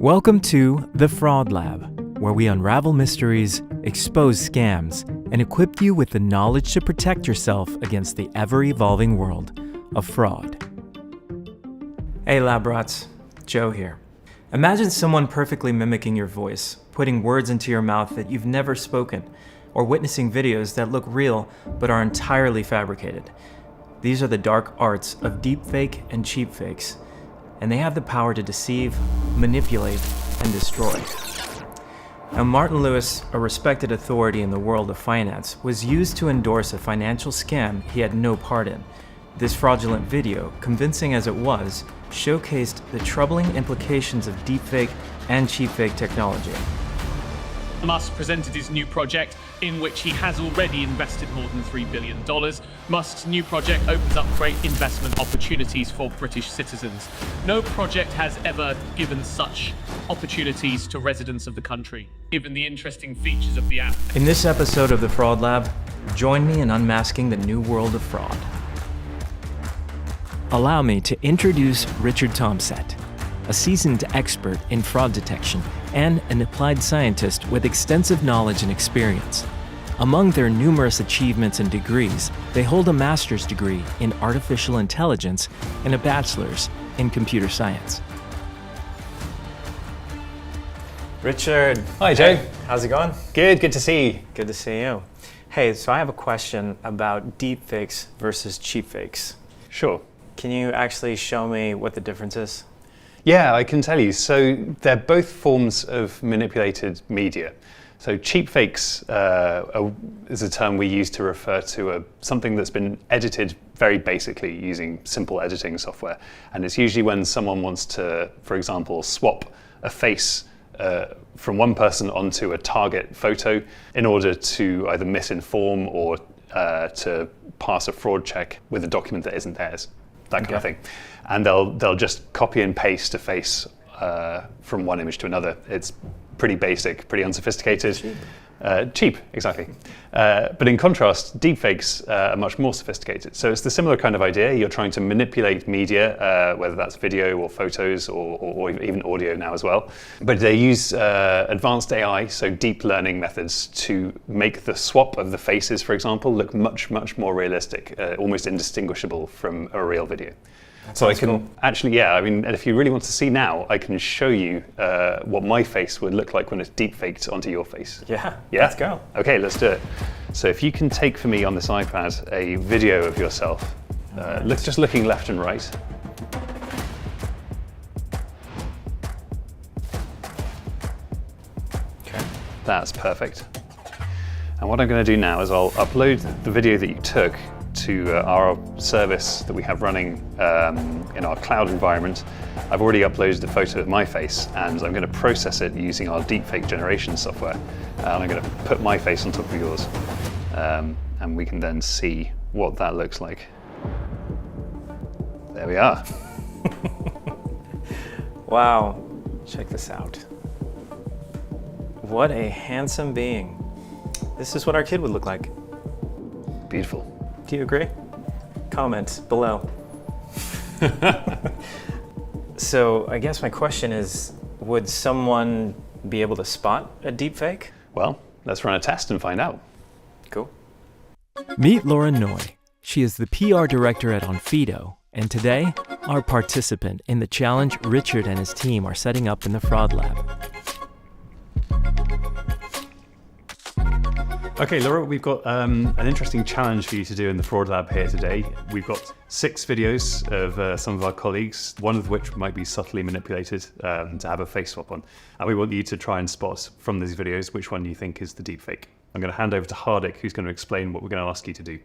Welcome to The Fraud Lab, where we unravel mysteries, expose scams, and equip you with the knowledge to protect yourself against the ever-evolving world of fraud. Hey lab rats, Joe here. Imagine someone perfectly mimicking your voice, putting words into your mouth that you've never spoken, or witnessing videos that look real but are entirely fabricated. These are the dark arts of deepfake and cheapfakes, and they have the power to deceive, manipulate, and destroy. Now, Martin Lewis, a respected authority in the world of finance, was used to endorse a financial scam he had no part in. This fraudulent video, convincing as it was, showcased the troubling implications of deepfake and cheapfake technology. Musk presented his new project, in which he has already invested more than $3 billion. Musk's new project opens up great investment opportunities for British citizens. No project has ever given such opportunities to residents of the country, given the interesting features of the app. In this episode of The Fraud Lab, join me in unmasking the new world of fraud. Allow me to introduce Richard Tomset, a seasoned expert in fraud detection and an applied scientist with extensive knowledge and experience. Among their numerous achievements and degrees, they hold a master's degree in artificial intelligence and a bachelor's in computer science. Richard. Hi, Joe. Hey, how's it going? Good to see you. Good to see you. Hey, so I have a question about deepfakes versus cheapfakes. Sure. Can you actually show me what the difference is? Yeah, I can tell you. So they're both forms of manipulated media. So cheapfakes is a term we use to refer to something that's been edited very basically using simple editing software. And it's usually when someone wants to, for example, swap a face from one person onto a target photo in order to either misinform or to pass a fraud check with a document that isn't theirs. That kind of thing. And they'll just copy and paste a face from one image to another. It's pretty basic, pretty unsophisticated. Cheap, exactly. But in contrast, deepfakes are much more sophisticated. So it's the similar kind of idea. You're trying to manipulate media, whether that's video or photos or even audio now as well. But they use advanced AI, so deep learning methods, to make the swap of the faces, for example, look much, much more realistic, almost indistinguishable from a real video. So I can actually, and if you really want to see now, I can show you what my face would look like when it's deep faked onto your face. Yeah, let's go. Okay, let's do it. So if you can take for me on this iPad a video of yourself, just looking left and right. Okay. That's perfect. And what I'm going to do now is I'll upload the video that you took to our service that we have running in our cloud environment. I've already uploaded a photo of my face, and I'm going to process it using our deepfake generation software. And I'm going to put my face on top of yours, and we can then see what that looks like. There we are. Wow, check this out. What a handsome being. This is what our kid would look like. Beautiful. Do you agree? Comment below. So I guess my question is, would someone be able to spot a deepfake? Well, let's run a test and find out. Cool. Meet Laura Noy. She is the PR director at Onfido, and today, our participant in the challenge Richard and his team are setting up in the Fraud Lab. Okay, Laura, we've got an interesting challenge for you to do in the Fraud Lab here today. We've got 6 videos of some of our colleagues, one of which might be subtly manipulated to have a face swap on. And we want you to try and spot from these videos which one you think is the deepfake. I'm going to hand over to Hardik, who's going to explain what we're going to ask you to do.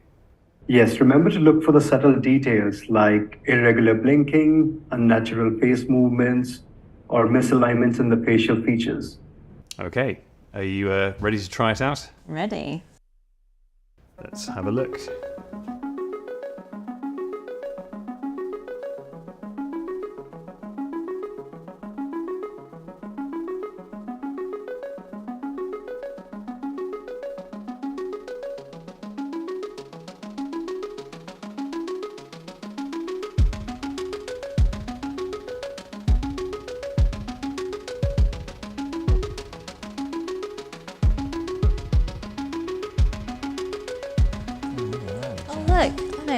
Yes, remember to look for the subtle details like irregular blinking, unnatural face movements, or misalignments in the facial features. Okay. Are you ready to try it out? Ready. Let's have a look.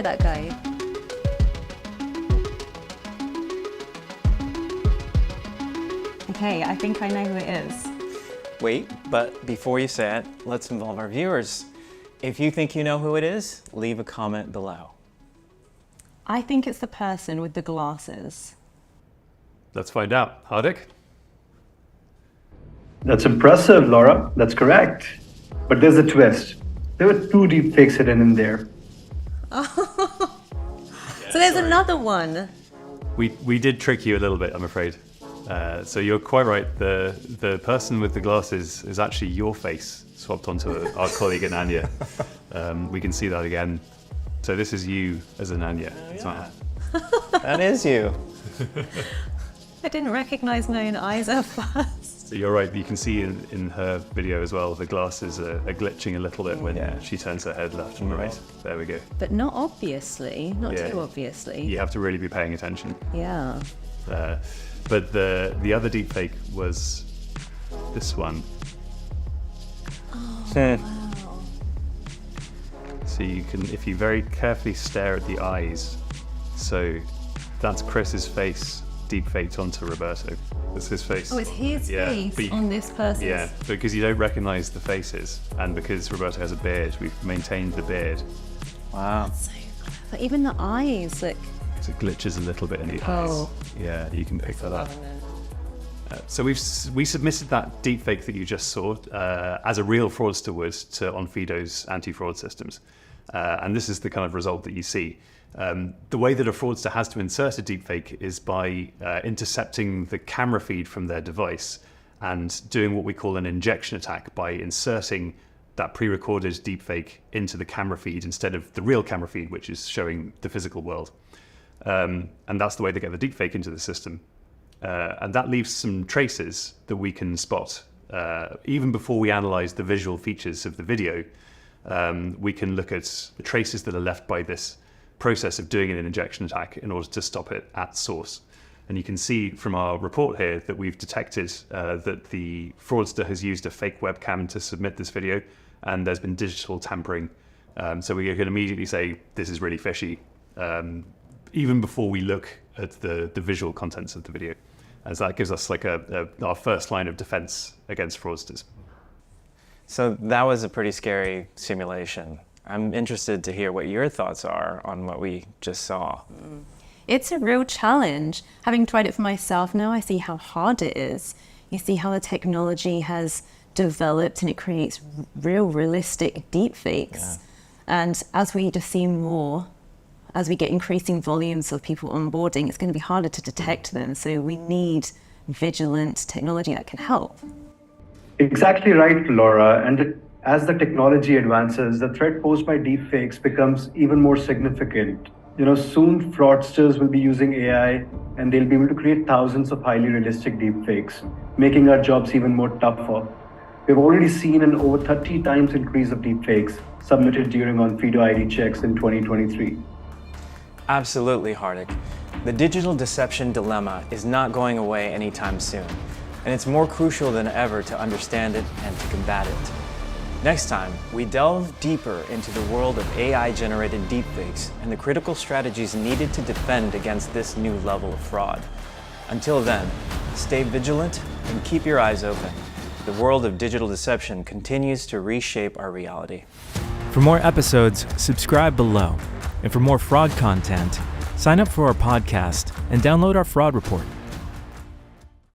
know that guy. Okay, I think I know who it is. Wait, but before you say it, let's involve our viewers. If you think you know who it is, leave a comment below. I think it's the person with the glasses. Let's find out. Hardik? That's impressive, Laura. That's correct. But there's a twist. There were 2 deepfakes hidden in there. So there's another one. We did trick you a little bit, I'm afraid. So you're quite right. The person with the glasses is actually your face swapped onto our colleague Ananya. We can see that again. So this is you as Ananya. That is you. I didn't recognize my own eyes at first. So you're right. You can see in her video as well, the glasses are glitching a little bit when she turns her head left and right. There we go. But not obviously, not too obviously. You have to really be paying attention. Yeah. But the other deepfake was this one. Oh, wow. So you can, if you very carefully stare at the eyes, so that's Chris's face deepfaked onto Roberto. That's his face. Oh, it's his face on this person. Yeah, because you don't recognize the faces, and because Roberto has a beard, we've maintained the beard. Wow. That's so clever. Even the eyes, like. So it glitches a little bit in the eyes. Yeah, you can pick that up. So we submitted that deepfake that you just saw as a real fraudster would to Onfido's anti-fraud systems. And this is the kind of result that you see. The way that a fraudster has to insert a deepfake is by intercepting the camera feed from their device and doing what we call an injection attack by inserting that pre-recorded deepfake into the camera feed instead of the real camera feed, which is showing the physical world. And that's the way they get the deepfake into the system. And that leaves some traces that we can spot. Even before we analyze the visual features of the video, we can look at the traces that are left by this process of doing an injection attack in order to stop it at source. And you can see from our report here that we've detected that the fraudster has used a fake webcam to submit this video, and there's been digital tampering. So we can immediately say this is really fishy, even before we look at the visual contents of the video, as that gives us like our first line of defense against fraudsters. So that was a pretty scary simulation. I'm interested to hear what your thoughts are on what we just saw. It's a real challenge. Having tried it for myself now, I see how hard it is. You see how the technology has developed and it creates real realistic deepfakes. Yeah. And as we just see more, as we get increasing volumes of people onboarding, it's going to be harder to detect them. So we need vigilant technology that can help. Exactly right, Laura. And as the technology advances, the threat posed by deepfakes becomes even more significant. Soon fraudsters will be using AI and they'll be able to create thousands of highly realistic deepfakes, making our jobs even more tougher. We've already seen an over 30 times increase of deepfakes submitted during Onfido ID checks in 2023. Absolutely, Hardik. The digital deception dilemma is not going away anytime soon, and it's more crucial than ever to understand it and to combat it. Next time, we delve deeper into the world of AI-generated deepfakes and the critical strategies needed to defend against this new level of fraud. Until then, stay vigilant and keep your eyes open. The world of digital deception continues to reshape our reality. For more episodes, subscribe below. And for more fraud content, sign up for our podcast and download our fraud report.